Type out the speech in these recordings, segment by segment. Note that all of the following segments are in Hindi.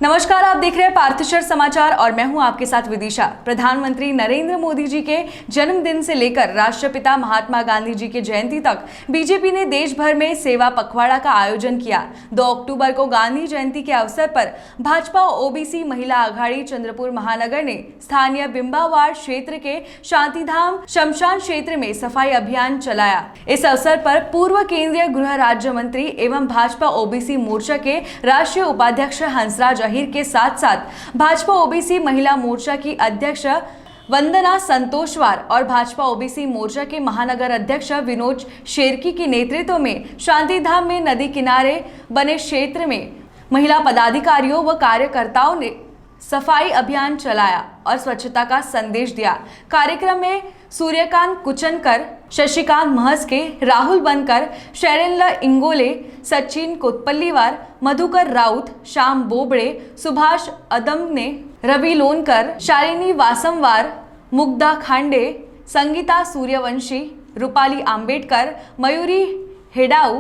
नमस्कार, आप देख रहे हैं पार्थशर समाचार और मैं हूं आपके साथ विदिशा। प्रधानमंत्री नरेंद्र मोदी जी के जन्मदिन से लेकर राष्ट्रपिता महात्मा गांधी जी की जयंती तक बीजेपी ने देश भर में सेवा पखवाड़ा का आयोजन किया। 2 अक्टूबर को गांधी जयंती के अवसर पर भाजपा ओबीसी महिला आघाड़ी चंद्रपुर महानगर ने स्थानीय बिंबावाड़ क्षेत्र के शांतिधाम शमशान क्षेत्र में सफाई अभियान चलाया। इस अवसर पर पूर्व केंद्रीय गृह राज्य मंत्री एवं भाजपा ओबीसी मोर्चा के राष्ट्रीय उपाध्यक्ष हंसराज अहीर के साथ साथ भाजपा ओबीसी महिला मोर्चा की अध्यक्ष वंदना संतोषवार और भाजपा ओबीसी मोर्चा के महानगर अध्यक्ष विनोद शेरकी के नेतृत्व में शांतिधाम में नदी किनारे बने क्षेत्र में महिला पदाधिकारियों व कार्यकर्ताओं ने सफाई अभियान चलाया और स्वच्छता का संदेश दिया। कार्यक्रम में सूर्यकांत कुचनकर, शशिकांत महस्के, राहुल बनकर, शैलेंद्र इंगोले, सचिन कोतपल्लीवार, मधुकर राउत, श्याम बोबड़े, सुभाष अदमने, रवि लोनकर, शालिनी वासमवार, मुग्धा खांडे, संगीता सूर्यवंशी, रूपाली आंबेडकर, मयूरी हेडाऊ,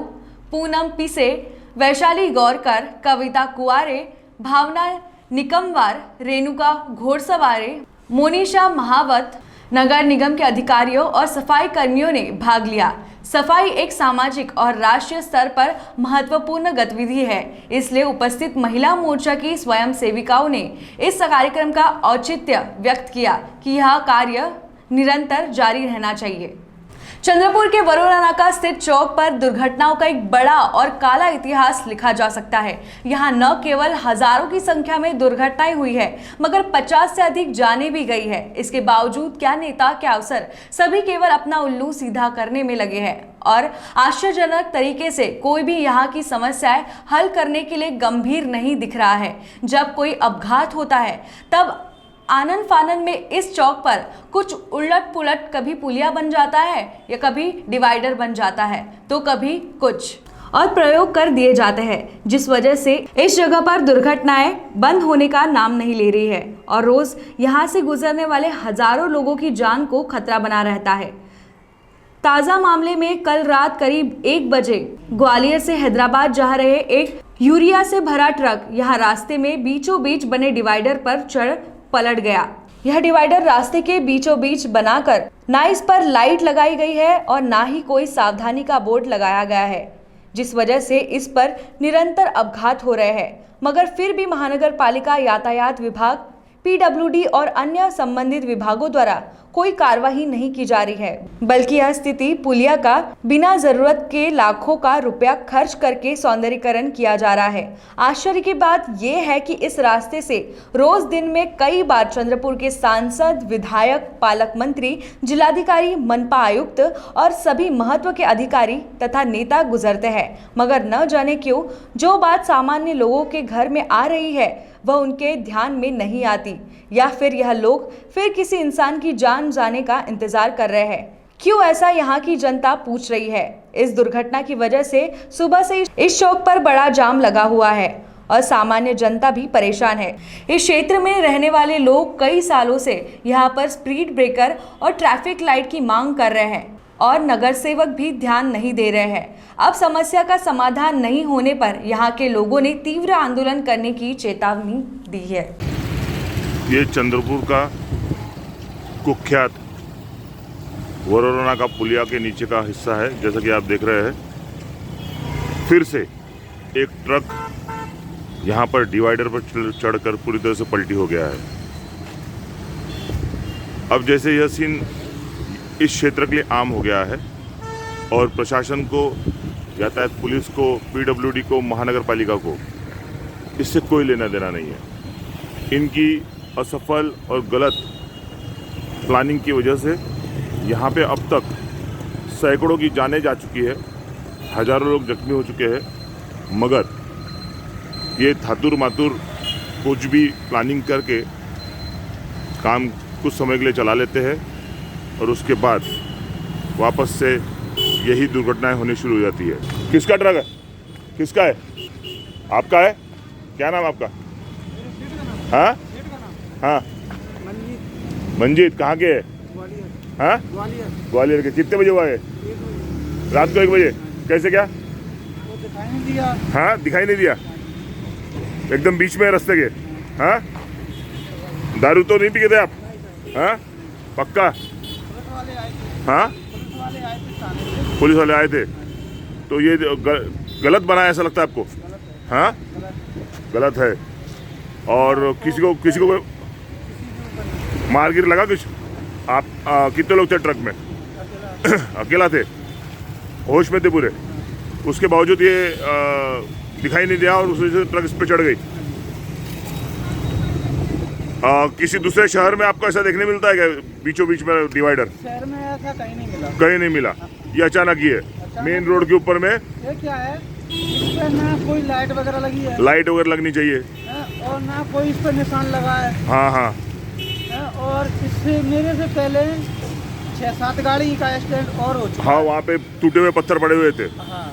पूनम पिसे, वैशाली गौरकर, कविता कुआरे, भावना निकमवार, रेणुका घोड़सवारे, मोनिशा महावत, नगर निगम के अधिकारियों और सफाई कर्मियों ने भाग लिया। सफाई एक सामाजिक और राष्ट्रीय स्तर पर महत्वपूर्ण गतिविधि है, इसलिए उपस्थित महिला मोर्चा की स्वयं सेविकाओं ने इस कार्यक्रम का औचित्य व्यक्त किया कि यह कार्य निरंतर जारी रहना चाहिए। चंद्रपुर के वरोरानाका स्थित चौक पर दुर्घटनाओं का एक बड़ा और काला इतिहास लिखा जा सकता है। यहाँ न केवल हजारों की संख्या में दुर्घटनाएं हुई है, मगर 50 से अधिक जानें भी गई है। इसके बावजूद क्या नेता, क्या अफसर, सभी केवल अपना उल्लू सीधा करने में लगे हैं और आश्चर्यजनक तरीके से कोई भी यहाँ की समस्याएं हल करने के लिए गंभीर नहीं दिख रहा है। जब कोई अपघात होता है तब आनन फानन में इस चौक पर कुछ उलट पुलट, कभी पुलिया बन जाता है या कभी डिवाइडर बन जाता है तो कभी कुछ और प्रयोग कर दिए जाते हैं, जिस वजह से इस जगह पर दुर्घटनाएं बंद होने का नाम नहीं ले रही है और रोज यहां से गुजरने वाले हजारों लोगों की जान को खतरा बना रहता है। ताज़ा मामले में कल रात करीब 1 बजे ग्वालियर से हैदराबाद जा रहे एक यूरिया से भरा ट्रक यहां रास्ते में बीचों बीच बने डिवाइडर पर चढ़ पलट गया। यह डिवाइडर रास्ते के बीचों बीच बनाकर ना इस पर लाइट लगाई गई है और ना ही कोई सावधानी का बोर्ड लगाया गया है, जिस वजह से इस पर निरंतर अपघात हो रहे हैं। मगर फिर भी महानगर पालिका, यातायात विभाग, पीडब्ल्यूडी और अन्य संबंधित विभागों द्वारा कोई कार्रवाई नहीं की जा रही है, बल्कि यह स्थिति पुलिया का बिना जरूरत के लाखों का रुपया खर्च करके सौंदर्यीकरण किया जा रहा है। आश्चर्य की बात यह है कि इस रास्ते से रोज दिन में कई बार चंद्रपुर के सांसद, विधायक, पालक मंत्री, जिलाधिकारी, मनपा आयुक्त और सभी महत्व के अधिकारी तथा नेता गुजरते हैं, मगर न जाने क्यों जो बात सामान्य लोगों के घर में आ रही है वह उनके ध्यान में नहीं आती, या फिर यह लोग फिर किसी इंसान की जान जाने का इंतजार कर रहे हैं। क्यों ऐसा यहाँ की जनता पूछ रही है। इस दुर्घटना की वजह से सुबह से इस चौक पर बड़ा जाम लगा हुआ है और सामान्य जनता भी परेशान है। इस क्षेत्र में रहने वाले लोग कई सालों से यहाँ पर स्पीड ब्रेकर और ट्रैफिक लाइट की मांग कर रहे हैं और नगर सेवक भी ध्यान नहीं दे रहे हैं। अब समस्या का समाधान नहीं होने पर यहाँ के लोगों ने तीव्र आंदोलन करने की चेतावनी दी है। ये चंद्रपुर का कुख्यात वरोरानाका पुलिया के नीचे का हिस्सा है। जैसा कि आप देख रहे हैं, फिर से एक ट्रक यहाँ पर डिवाइडर पर चढ़कर पूरी तरह से पलटी हो गया है। अब जैसे यह सीन इस क्षेत्र के लिए आम हो गया है और प्रशासन को, यातायात पुलिस को, पीडब्ल्यूडी को, महानगर पालिका को इससे कोई लेना देना नहीं है। इनकी असफल और गलत प्लानिंग की वजह से यहाँ पे अब तक सैकड़ों की जानें जा चुकी है, हजारों लोग जख्मी हो चुके हैं, मगर ये थातुर मातुर कुछ भी प्लानिंग करके काम कुछ समय के लिए चला लेते हैं और उसके बाद वापस से यही दुर्घटनाएं होनी शुरू हो जाती है। किसका ट्रक है? किसका है? आपका है? क्या नाम आपका? हाँ हाँ, मंजीत। कहाँ के है? हाँ, ग्वालियर के। कितने बजे हुआ है? रात को 1 बजे। कैसे क्या? दिखाई नहीं दिया। हाँ, दिखाई नहीं दिया। एकदम बीच में रास्ते के। हाँ, दारू तो नहीं पी थे आप? हाँ, पक्का? हाँ, पुलिस वाले आए थे। तो ये गलत बना है ऐसा लगता है आपको? हाँ, गलत है। और किसी को मार गिर लगा कुछ? आप कितने लोग थे ट्रक में? अकेला थे, होश में थे पूरे? उसके बावजूद ये दिखाई नहीं दिया और उससे ट्रक इस पे चढ़ गई। किसी दूसरे शहर में आपको ऐसा देखने मिलता है क्या, बीचों बीच में डिवाइडर? शहर में ऐसा कहीं नहीं मिला। कहीं नहीं मिला। ये अचानक ही है मेन रोड के ऊपर में। ये क्या है, इस पे ना कोई लाइट वगैरह लगी है, लाइट वगैरह लगनी चाहिए। और ना कोई इस पे निशान लगा है। हाँ हाँ। और इससे मेरे से पहले 6-7 गाड़ी का एक्सीडेंट और हो चुका। हाँ, वहाँ पे टूटे हुए पत्थर पड़े हुए थे। हाँ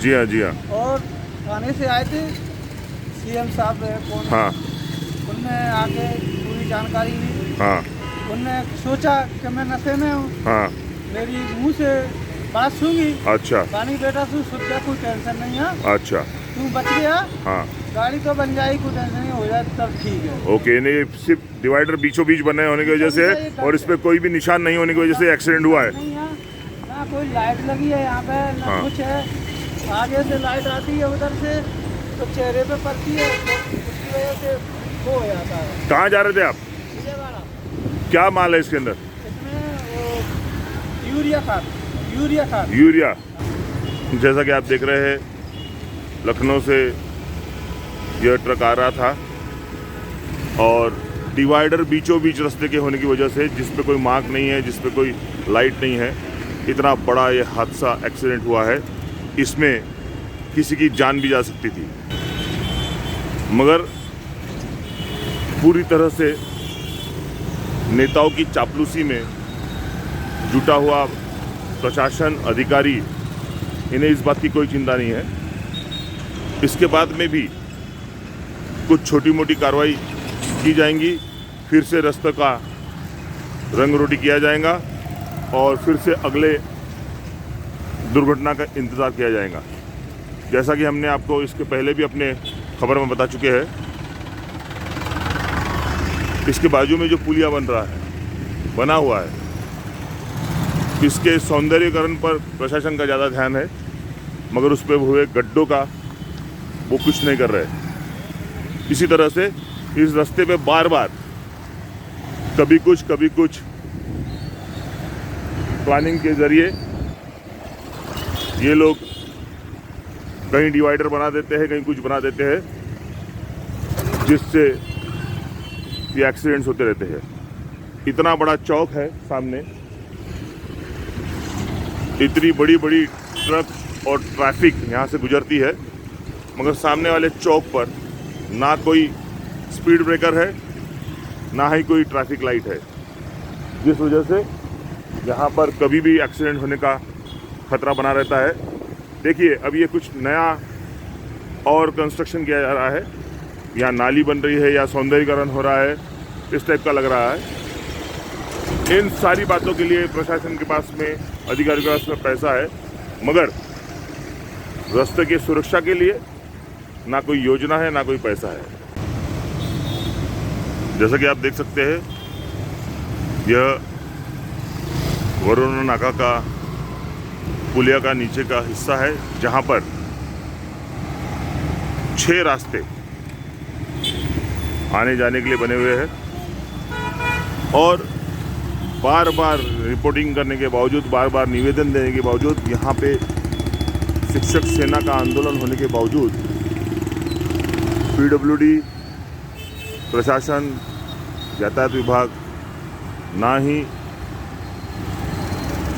जी हाँ, जी हाँ। और थाने से आए थे सीएम साहब कौन, हाँ उनने आके पूरी जानकारी ली। हाँ उनने सोचा कि मैं नशे में हूँ, हाँ। मेरी मुंह से बात सूंगी। अच्छा पानी बेटा तू सुध जा, कोई टेंशन नहीं है, अच्छा। तू बच गया, हाँ गाड़ी तो बन जाएगी, कोई टेंशन नहीं, हो जाए तब ठीक है। ओके। नहीं, सिर्फ डिवाइडर बीचों बीच बने होने की वजह से और इस पे कोई भी निशान नहीं होने की वजह से एक्सीडेंट हुआ है। नहीं है, ना कोई लाइट लगी है यहाँ पे, ना हाँ। कुछ है। आगे से लाइट आती है उधर से तो चेहरे पे पड़ती है, तो उसकी वजह से वो हो जाता है। कहाँ जा रहे थे आप? विजयवाड़ा। क्या माल है इसके अंदर? इसमें वो यूरिया खाद। यूरिया। जैसा कि आप देख रहे हैं, लखनऊ से यह ट्रक आ रहा था और डिवाइडर बीचों बीच रास्ते के होने की वजह से, जिस पे कोई मार्क नहीं है, जिस पे कोई लाइट नहीं है, इतना बड़ा ये हादसा एक्सीडेंट हुआ है। इसमें किसी की जान भी जा सकती थी, मगर पूरी तरह से नेताओं की चापलूसी में जुटा हुआ प्रशासन, अधिकारी, इन्हें इस बात की कोई चिंता नहीं है। इसके बाद में भी कुछ छोटी मोटी कार्रवाई की जाएंगी, फिर से रास्ते का रंग रोटी किया जाएगा और फिर से अगले दुर्घटना का इंतज़ार किया जाएगा। जैसा कि हमने आपको इसके पहले भी अपने खबर में बता चुके हैं, इसके बाजू में जो पुलिया बना हुआ है, इसके सौंदर्यीकरण पर प्रशासन का ज़्यादा ध्यान है, मगर उस पर हुए गड्ढों का वो कुछ नहीं कर रहे। इसी तरह से इस रास्ते पे बार बार कभी कुछ प्लानिंग के ज़रिए ये लोग कहीं डिवाइडर बना देते हैं, कहीं कुछ बना देते हैं, जिससे ये एक्सीडेंट्स होते रहते हैं। इतना बड़ा चौक है सामने, इतनी बड़ी ट्रक और ट्रैफिक यहाँ से गुजरती है, मगर सामने वाले चौक पर ना कोई स्पीड ब्रेकर है, ना ही कोई ट्रैफिक लाइट है, जिस वजह से यहाँ पर कभी भी एक्सीडेंट होने का खतरा बना रहता है। देखिए, अब ये कुछ नया और कंस्ट्रक्शन किया जा रहा है, यहाँ नाली बन रही है या सौंदर्यीकरण हो रहा है, इस टाइप का लग रहा है। इन सारी बातों के लिए प्रशासन के पास में, अधिकारियों के पास में पैसा है, मगर रास्ते की सुरक्षा के लिए ना कोई योजना है, ना कोई पैसा है। जैसा कि आप देख सकते हैं, यह वरुणा नाका का पुलिया का नीचे का हिस्सा है, जहां पर 6 रास्ते आने जाने के लिए बने हुए हैं और बार बार रिपोर्टिंग करने के बावजूद, बार बार निवेदन देने के बावजूद, यहाँ पे शिक्षक सेना का आंदोलन होने के बावजूद पीडब्ल्यूडी, प्रशासन, यातायात विभाग ना ही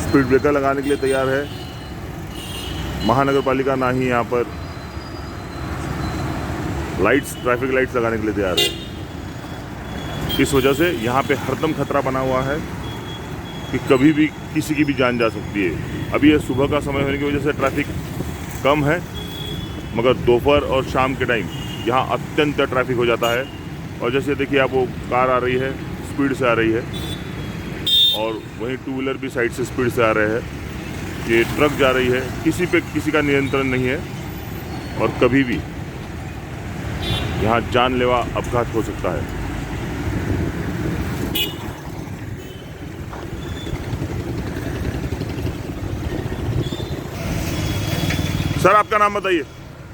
स्पीड ब्रेकर लगाने के लिए तैयार है, महानगर पालिका ना ही यहाँ पर ट्रैफिक लाइट्स लगाने के लिए तैयार है। इस वजह से यहाँ पे हरदम खतरा बना हुआ है कि कभी भी किसी की भी जान जा सकती है। अभी ये सुबह का समय होने की वजह से ट्रैफिक कम है, मगर दोपहर और शाम के टाइम यहाँ अत्यंत ट्रैफिक हो जाता है। और जैसे देखिए आप, वो कार आ रही है, स्पीड से आ रही है, और वहीं टू व्हीलर भी साइड से स्पीड से आ रहे हैं, ये ट्रक जा रही है, किसी पे किसी का नियंत्रण नहीं है और कभी भी यहाँ जानलेवा अपघात हो सकता है। सर, आपका नाम बताइए।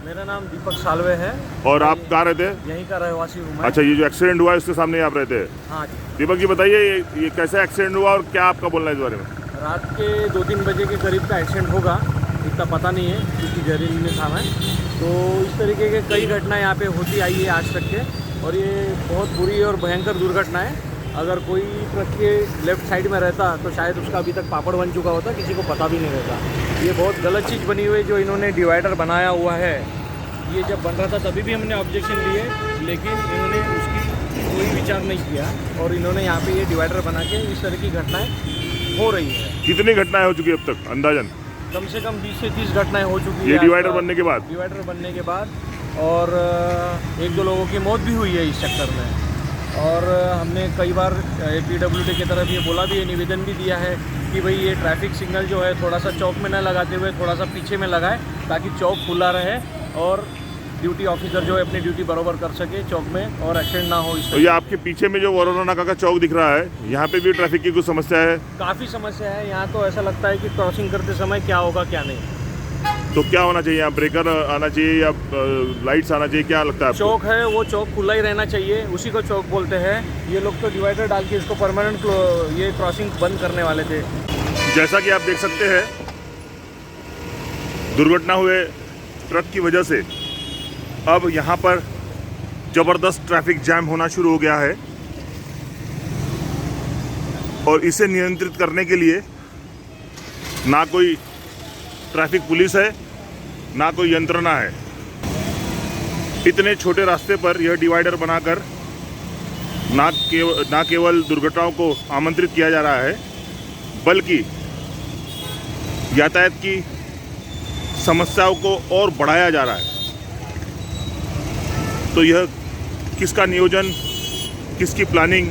मेरा नाम दीपक सालवे है। और आप कहाँ रहते हैं? यहीं का रहवासी हूँ मैं। अच्छा, ये जो एक्सीडेंट हुआ है इसके सामने ही आप रहते हैं? हाँ जी। दीपक जी बताइए, ये कैसा एक्सीडेंट हुआ और क्या आपका बोलना है इस बारे में? रात के 2-3 बजे के करीब का एक्सीडेंट होगा, इतना पता नहीं है क्योंकि जहरीली में था मैं। तो इस तरीके के कई घटनाएं यहाँ पे होती आई है आज तक के, और ये बहुत बुरी और भयंकर दुर्घटना है। अगर कोई ट्रक के लेफ्ट साइड में रहता तो शायद उसका अभी तक पापड़ बन चुका होता, किसी को पता भी नहीं रहता। ये बहुत गलत चीज़ बनी हुई है जो इन्होंने डिवाइडर बनाया हुआ है। ये जब बन रहा था तभी भी हमने ऑब्जेक्शन लिए, लेकिन इन्होंने उसकी कोई विचार नहीं किया और इन्होंने यहाँ पे ये डिवाइडर बना के इस तरह की घटनाएं हो रही है। कितनी घटनाएं हो चुकी है अब तक अंदाजन? कम से कम 20 से 30 घटनाएं हो चुकी है ये डिवाइडर बनने के बाद? डिवाइडर बनने के बाद, और 1-2 लोगों की मौत भी हुई है इस चक्कर में। और हमने कई बार PWD की तरफ ये बोला भी है, निवेदन भी दिया है कि भाई ये ट्रैफिक सिग्नल जो है थोड़ा सा चौक में न लगाते हुए थोड़ा सा पीछे में लगाए, ताकि चौक खुला रहे और ड्यूटी ऑफिसर जो है अपनी ड्यूटी बरोबर कर सके चौक में और एक्सीडेंट ना हो। इस तो ये आपके पीछे में जो वरोरा नाका का चौक दिख रहा है, यहाँ पे भी ट्रैफिक की कुछ समस्या है? काफ़ी समस्या है यहाँ। तो ऐसा लगता है कि क्रॉसिंग करते समय क्या होगा क्या नहीं। तो क्या होना चाहिए यहाँ? ब्रेकर आना चाहिए या लाइट्स आना चाहिए? क्या लगता है आपको? चौक है वो चौक खुला ही रहना चाहिए, उसी को चौक बोलते हैं। ये लोग तो डिवाइडर डाल के इसको परमानेंट ये क्रॉसिंग बंद करने वाले थे। जैसा कि आप देख सकते हैं, दुर्घटना हुए ट्रक की वजह से अब यहाँ पर ज़बरदस्त ट्रैफिक जैम होना शुरू हो गया है, और इसे नियंत्रित करने के लिए ना कोई ट्रैफिक पुलिस है, ना कोई यंत्रणा है। इतने छोटे रास्ते पर यह डिवाइडर बनाकर ना केवल दुर्घटनाओं को आमंत्रित किया जा रहा है, बल्कि यातायात की समस्याओं को और बढ़ाया जा रहा है। तो यह किसका नियोजन, किसकी प्लानिंग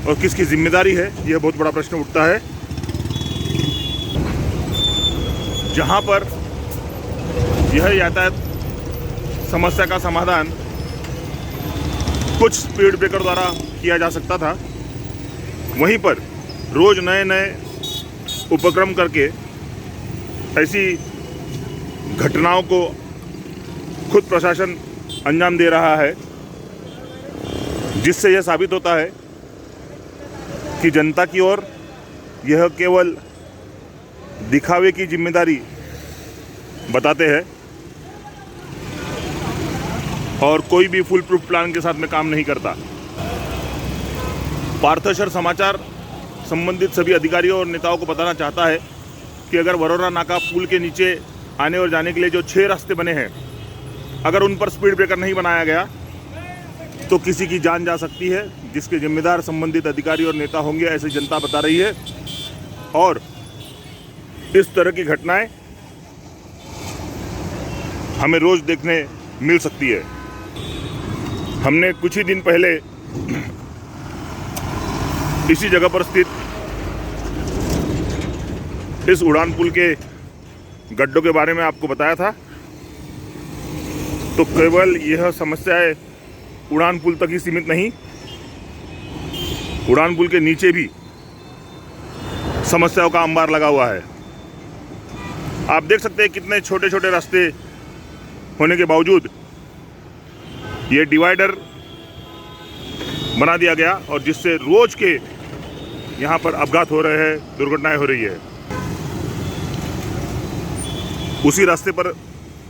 और किसकी जिम्मेदारी है, यह बहुत बड़ा प्रश्न उठता है। जहां पर यह यातायात समस्या का समाधान कुछ स्पीड ब्रेकर द्वारा किया जा सकता था, वहीं पर रोज नए नए उपक्रम करके ऐसी घटनाओं को खुद प्रशासन अंजाम दे रहा है, जिससे यह साबित होता है कि जनता की ओर यह केवल दिखावे की जिम्मेदारी बताते हैं और कोई भी फुल प्रूफ प्लान के साथ में काम नहीं करता। पार्थशर समाचार संबंधित सभी अधिकारियों और नेताओं को बताना चाहता है कि अगर वरोरा नाका पुल के नीचे आने और जाने के लिए जो 6 रास्ते बने हैं, अगर उन पर स्पीड ब्रेकर नहीं बनाया गया तो किसी की जान जा सकती है, जिसके जिम्मेदार संबंधित अधिकारी और नेता होंगे, ऐसी जनता बता रही है। और इस तरह की घटनाएं हमें रोज देखने मिल सकती है। हमने कुछ ही दिन पहले इसी जगह पर स्थित इस उड़ान पुल के गड्ढों के बारे में आपको बताया था। तो केवल यह समस्याएं उड़ान पुल तक ही सीमित नहीं, उड़ान पुल के नीचे भी समस्याओं का अंबार लगा हुआ है। आप देख सकते हैं कितने छोटे छोटे रास्ते होने के बावजूद ये डिवाइडर बना दिया गया, और जिससे रोज के यहाँ पर अपघात हो रहे हैं, दुर्घटनाएं हो रही है। उसी रास्ते पर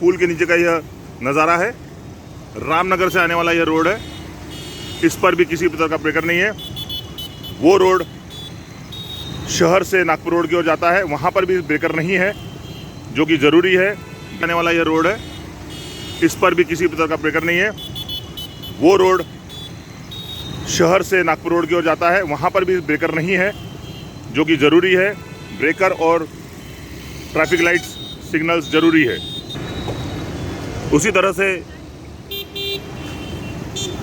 पुल के नीचे का यह नज़ारा है। रामनगर से आने वाला यह रोड है, इस पर भी किसी प्रकार का ब्रेकर नहीं है। वो रोड शहर से नागपुर रोड की ओर जाता है, वहाँ पर भी ब्रेकर नहीं है, जो कि ज़रूरी है। आने वाला यह रोड है, इस पर भी किसी प्रकार का ब्रेकर नहीं है। वो रोड शहर से नागपुर रोड की ओर जाता है, वहाँ पर भी ब्रेकर नहीं है, जो कि ज़रूरी है। ब्रेकर और ट्रैफिक लाइट्स सिग्नल्स ज़रूरी है। उसी तरह से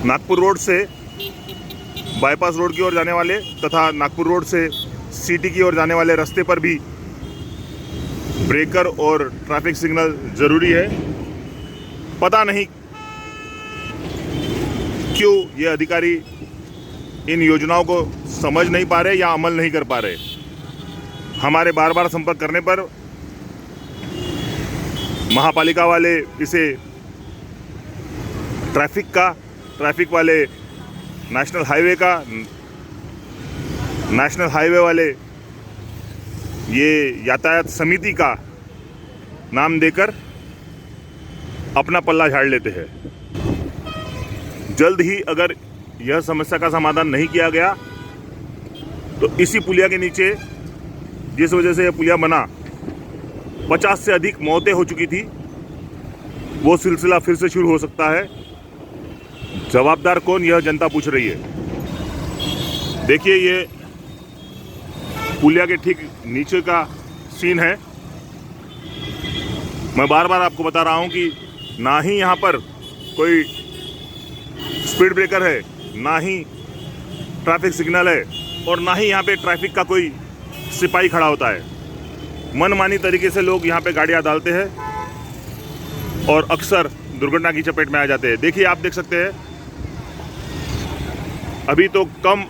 नागपुर रोड से बाईपास रोड की ओर जाने वाले तथा नागपुर रोड से सिटी की ओर जाने वाले रास्ते पर भी ब्रेकर और ट्रैफिक सिग्नल ज़रूरी है। पता नहीं क्यों ये अधिकारी इन योजनाओं को समझ नहीं पा रहे या अमल नहीं कर पा रहे। हमारे बार बार संपर्क करने पर महापालिका वाले इसे ट्रैफिक वाले नेशनल हाईवे वाले ये यातायात समिति का नाम देकर अपना पल्ला झाड़ लेते हैं। जल्द ही अगर यह समस्या का समाधान नहीं किया गया तो इसी पुलिया के नीचे, जिस वजह से यह पुलिया बना, 50 से अधिक मौतें हो चुकी थी, वो सिलसिला फिर से शुरू हो सकता है। जवाबदार कौन, यह जनता पूछ रही है। देखिए, ये पुलिया के ठीक नीचे का सीन है। मैं बार बार आपको बता रहा हूं कि ना ही यहाँ पर कोई स्पीड ब्रेकर है, ना ही ट्रैफिक सिग्नल है, और ना ही यहाँ पे ट्रैफिक का कोई सिपाही खड़ा होता है। मनमानी तरीके से लोग यहाँ पे गाड़ियाँ डालते हैं और अक्सर दुर्घटना की चपेट में आ जाते हैं। देखिए, आप देख सकते हैं, अभी तो कम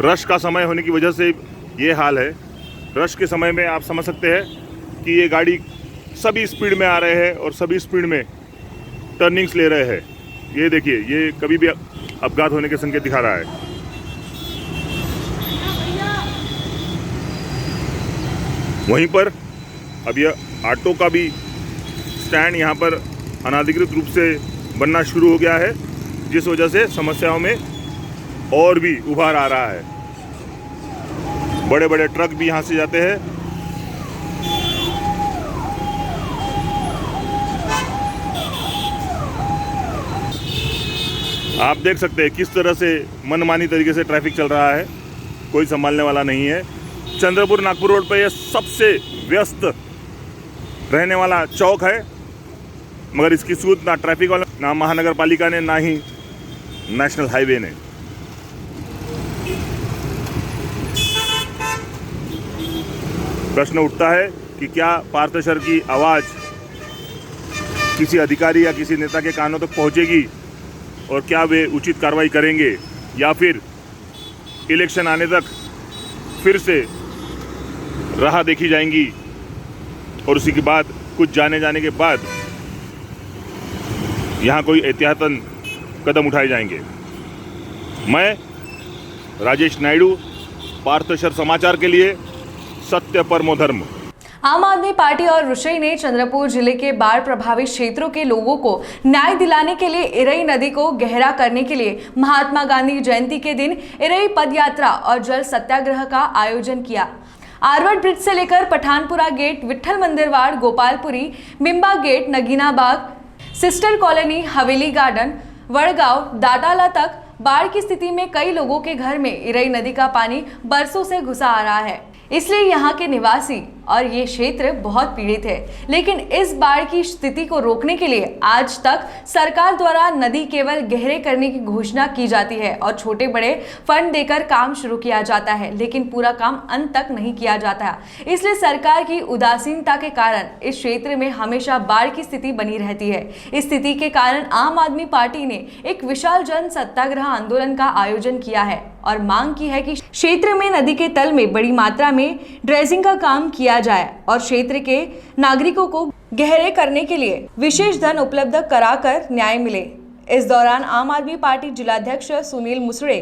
रश का समय होने की वजह से ये हाल है। रश के समय में आप समझ सकते हैं कि ये गाड़ी सभी स्पीड में आ रहे हैं और सभी स्पीड में टर्निंग्स ले रहे हैं। ये देखिए, ये कभी भी अपघात होने के संकेत दिखा रहा है। वहीं पर अब यह ऑटो का भी स्टैंड यहाँ पर अनाधिकृत रूप से बनना शुरू हो गया है, जिस वजह से समस्याओं में और भी उभार आ रहा है। बड़े बड़े ट्रक भी यहाँ से जाते हैं। आप देख सकते हैं किस तरह से मनमानी तरीके से ट्रैफिक चल रहा है, कोई संभालने वाला नहीं है। चंद्रपुर नागपुर रोड पर यह सबसे व्यस्त रहने वाला चौक है, मगर इसकी सूझ ना ट्रैफिक वाला, ना महानगर पालिका ने, ना ही नेशनल हाईवे ने। प्रश्न उठता है कि क्या पार्थशर की आवाज़ किसी अधिकारी या किसी नेता के कानों तक पहुंचेगी और क्या वे उचित कार्रवाई करेंगे, या फिर इलेक्शन आने तक फिर से राह देखी जाएंगी और उसी के बाद कुछ जाने के बाद यहाँ कोई एहतियातन कदम उठाए जाएंगे। मैं राजेश नायडू, पार्थशर समाचार के लिए, सत्य परमो धर्म। आम आदमी पार्टी और रुशई ने चंद्रपुर जिले के बाढ़ प्रभावित क्षेत्रों के लोगों को न्याय दिलाने के लिए इरई नदी को गहरा करने के लिए महात्मा गांधी जयंती के दिन इरई पद यात्रा और जल सत्याग्रह का आयोजन किया। आरवट ब्रिज से लेकर पठानपुरा गेट, विट्ठल मंदिर वार्ड, गोपालपुरी, बिम्बा गेट, नगीना बाग, सिस्टर कॉलोनी, हवेली गार्डन, वड़गांव, दाटाला तक बाढ़ की स्थिति में कई लोगों के घर में इरई नदी का पानी बरसों से घुसा आ रहा है, इसलिए यहाँ के निवासी और ये क्षेत्र बहुत पीड़ित है। लेकिन इस बाढ़ की स्थिति को रोकने के लिए आज तक सरकार द्वारा नदी केवल गहरे करने की घोषणा की जाती है और छोटे बड़े फंड देकर काम शुरू किया जाता है, लेकिन पूरा काम अंत तक नहीं किया जाता। इसलिए सरकार की उदासीनता के कारण इस क्षेत्र में हमेशा बाढ़ की स्थिति बनी रहती है। इस स्थिति के कारण आम आदमी पार्टी ने एक विशाल जन सत्याग्रह आंदोलन का आयोजन किया है और मांग की है कि क्षेत्र में नदी के तल में बड़ी मात्रा में ड्रेजिंग का काम किया जाए और क्षेत्र के नागरिकों को गहरे करने के लिए विशेष धन उपलब्ध कराकर न्याय मिले। इस दौरान आम आदमी पार्टी जिलाध्यक्ष सुनील मुसड़े,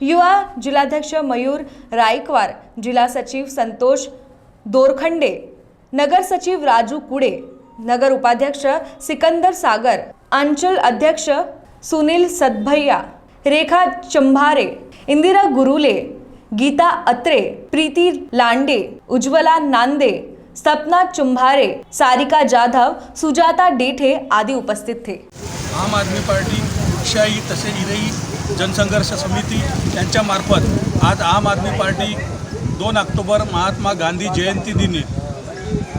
युवा जिलाध्यक्ष मयूर रायकवार, जिला सचिव संतोष दोरखंडे, नगर सचिव राजू कुड़े, नगर उपाध्यक्ष सिकंदर सागर, अंचल अध्यक्ष सुनील सदभैया, रेखा चंभारे, इंदिरा गुरुले, गीता अत्रे, प्रीति लांडे, उज्ज्वला नांदे, सपना चुंभारे, सारिका जाधव, सुजाता डेठे आदि उपस्थित थे। आम आदमी पार्टी, रुक्षाई तसेच इरई जनसंघर्ष समिती यांच्यामार्फत आज आम आदमी पार्टी 2 ऑक्टोबर महात्मा गांधी जयंती दिनी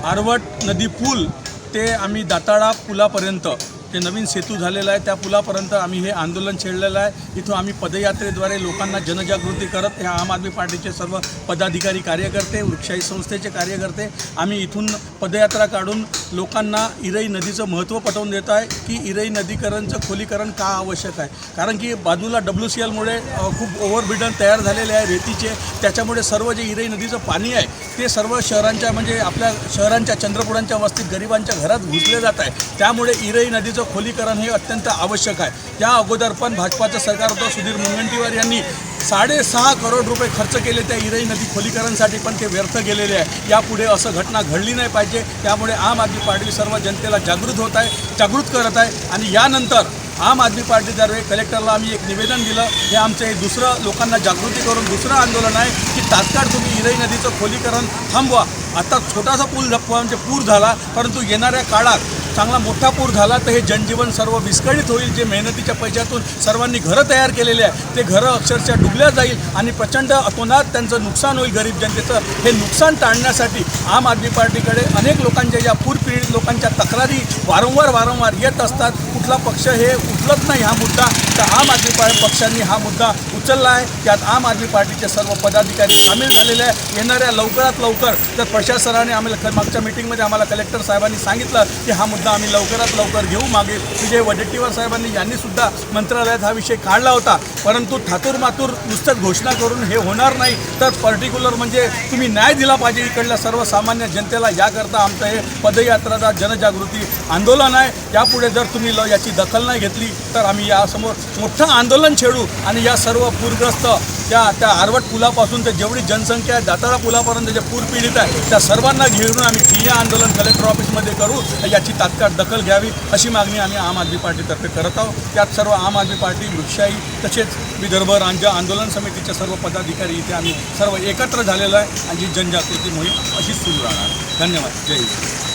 आरवट नदी पूल ते आम्ही दाताळा पुलापर्यंत जे नवीन सेतू झालेला आहे त्या पुलापर्यंत आम्ही हे आंदोलन छेडलेलं आहे। इथून आम्ही पदयात्रेद्वारे लोकांना जनजागृती करत ह्या आम आदमी पार्टीचे सर्व पदाधिकारी कार्यकर्ते, वृक्षाई संस्थेचे कार्यकर्ते आम्ही इथून पदयात्रा काढून लोकांना इरई नदीचं महत्त्व पटवून देत आहे की इरई नदीकरणचं खोलीकरण का आवश्यक आहे। कारण की बाजूला WCLमुळे खूप ओव्हरबिडन तयार झालेले आहे रेतीचे, त्याच्यामुळे सर्व जे इरई नदीचं पाणी आहे ते सर्व शहरांच्या म्हणजे आपल्या शहरांच्या चंद्रपुरांच्या वस्तीत गरिबांच्या घरात घुसले जात आहे। त्यामुळे इरई नदीचं खोलीकरण हे अत्यंत आवश्यक आहे। त्या अगोदर पण भाजपाचं सरकार होतं, सुधीर मुनगंटीवार यांनी 6.5 करोड रुपये खर्च केले त्या इरई नदी खोलीकरणसाठी, पण ते व्यर्थ गेलेले आहे। यापुढे असं घटना घडली नाही पाहिजे। त्यामुळे आम आदमी पार्टी सर्व जनतेला जागृत करत आहे आणि यानंतर आम आदमी पार्टीतर्फे कलेक्टरला आम्ही एक निवेदन दिलं। हे आमचं हे दुसरं लोकांना जागृती करून दुसरं आंदोलन आहे की तात्काळ तुम्ही इरई नदीचं खोलीकरण थांबवा। आता छोटासा म्हणजे पूर झाला, परंतु येणाऱ्या काळात चांगला मोठा पूर झाला तर हे जनजीवन सर्व विस्कळीत होईल। जे मेहनतीच्या पैशातून सर्वांनी घरं तयार केलेले आहे ते घरं अक्षरशः डुबल्या जाईल आणि प्रचंड अतोनात त्यांचं नुकसान होईल गरीब जनतेचं। हे नुकसान टाळण्यासाठी आम आदमी पार्टीकडे अनेक लोकांच्या या पूरपीडित लोकांच्या तक्रारी वारंवार येत असतात। कुठला पक्ष हे उचलत नाही हा मुद्दा, तर आम आदमी पक्षांनी हा मुद्दा उचलला आहे। त्यात आम आदमी पार्टीचे सर्व पदाधिकारी सामील झालेले आहे। येणाऱ्या लवकरात लवकर तर प्रशासनाने आम्हाला मागच्या मीटिंगमध्ये आम्हाला कलेक्टर साहेबांनी सांगितलं की हा मुद्दा आम्ही लवकरात लवकर घेऊ। मागे विजय वडेट्टीवार साहेबांनी यांनीसुद्धा मंत्रालयात हा विषय काढला होता, परंतु ठातूर नुसतंच घोषणा करून हे होणार नाही, तर पर्टिक्युलर म्हणजे तुम्ही न्याय दिला पाहिजे इकडल्या सर्वसामान्य जनतेला। याकरता आमचं हे पदयात्राचा जनजागृती आंदोलन आहे। यापुढे जर तुम्ही याची दखल नाही घेतली तर आम्ही यासमोर मोठं आंदोलन छेडू आणि या सर्व पूरग्रस्त त्या आरवट पुलापासून ते जेवढी जनसंख्या आहे दाताळा पुलापर्यंत जे पूर पीडित आहे त्या सर्वांना घेऊन आम्ही ठिय्या आंदोलन कलेक्टर ऑफिसमध्ये करू। याची तात्काळ दखल घ्यावी अशी मागणी आम्ही आम आदमी पार्टीतर्फे करत आहोत। त्यात सर्व आम आदमी पार्टी, वृक्षाई तसेच विदर्भ राज्य आंदोलन समितीचे सर्व पदाधिकारी इथे आम्ही सर्व एकत्र झालेलो आहे आणि जी जनजागृती मोहीम अशीच सुरू राहणार। धन्यवाद। जय हिंद।